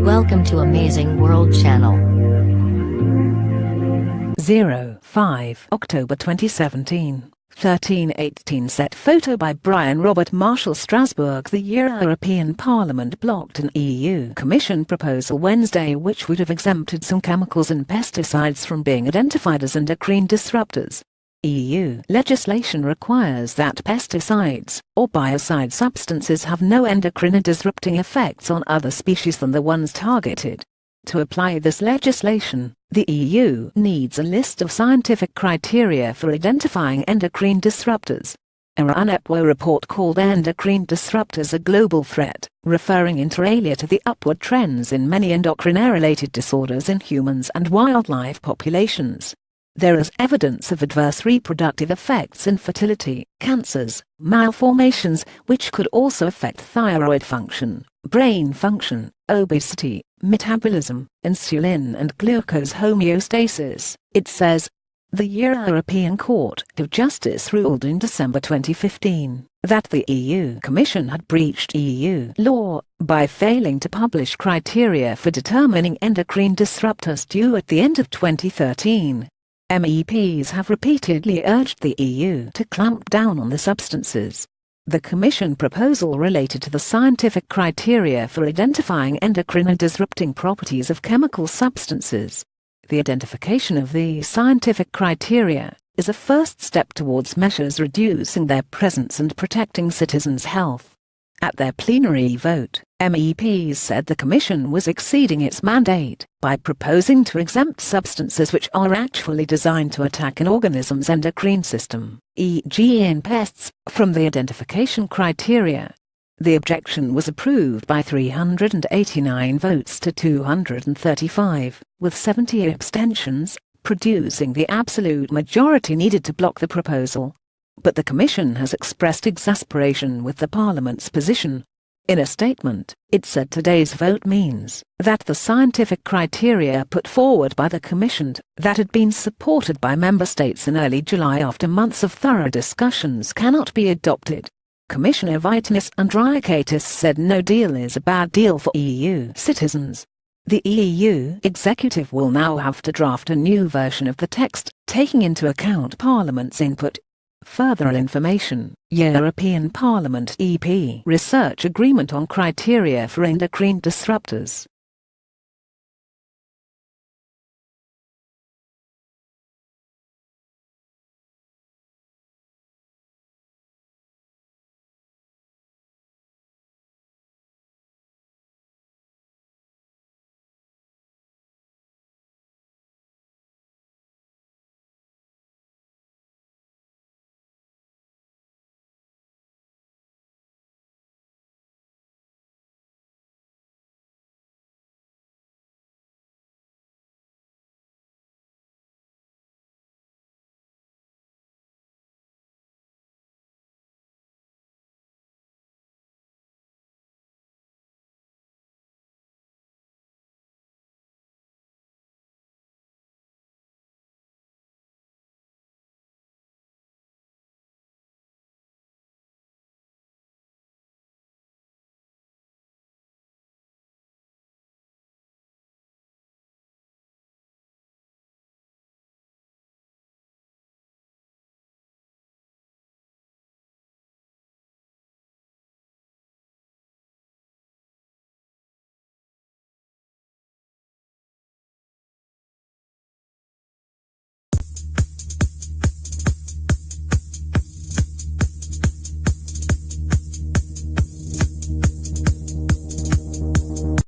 Welcome to Amazing World Channel. 05 October 2017, 13:18 CET Photo by Brian Robert Marshall. Strasbourg. The European Parliament blocked an EU Commission proposal Wednesday which would have exempted some chemicals and pesticides from being identified as endocrine disruptors. EU legislation requires that pesticides or biocide substances have no endocrine-disrupting effects on other species than the ones targeted. To apply this legislation, the EU needs a list of scientific criteria for identifying endocrine disruptors. A UNEP report called endocrine disruptors a global threat, referring inter alia to the upward trends in many endocrine-related disorders in humans and wildlife populations. There is evidence of adverse reproductive effects, infertility, cancers, malformations, which could also affect thyroid function, brain function, obesity, metabolism, insulin and glucose homeostasis, it says. The European Court of Justice ruled in December 2015 that the EU Commission had breached EU law by failing to publish criteria for determining endocrine disruptors due at the end of 2013. MEPs have repeatedly urged the EU to clamp down on the substances. The Commission proposal related to the scientific criteria for identifying endocrine-disrupting properties of chemical substances. The identification of these scientific criteria is a first step towards measures reducing their presence and protecting citizens' health. At their plenary vote, MEPs said the Commission was exceeding its mandate by proposing to exempt substances which are actually designed to attack an organism's endocrine system, e.g. in pests, from the identification criteria. The objection was approved by 389 votes to 235, with 70 abstentions, producing the absolute majority needed to block the proposal. But the Commission has expressed exasperation with the Parliament's position. In a statement, it said today's vote means that the scientific criteria put forward by the Commission, that had been supported by Member States in early July after months of thorough discussions, cannot be adopted. Commissioner Vitalis Andriukaitis said no deal is a bad deal for EU citizens. The EU executive will now have to draft a new version of the text, taking into account Parliament's input. Further information: European Parliament EP Research Agreement on Criteria for Endocrine Disruptors.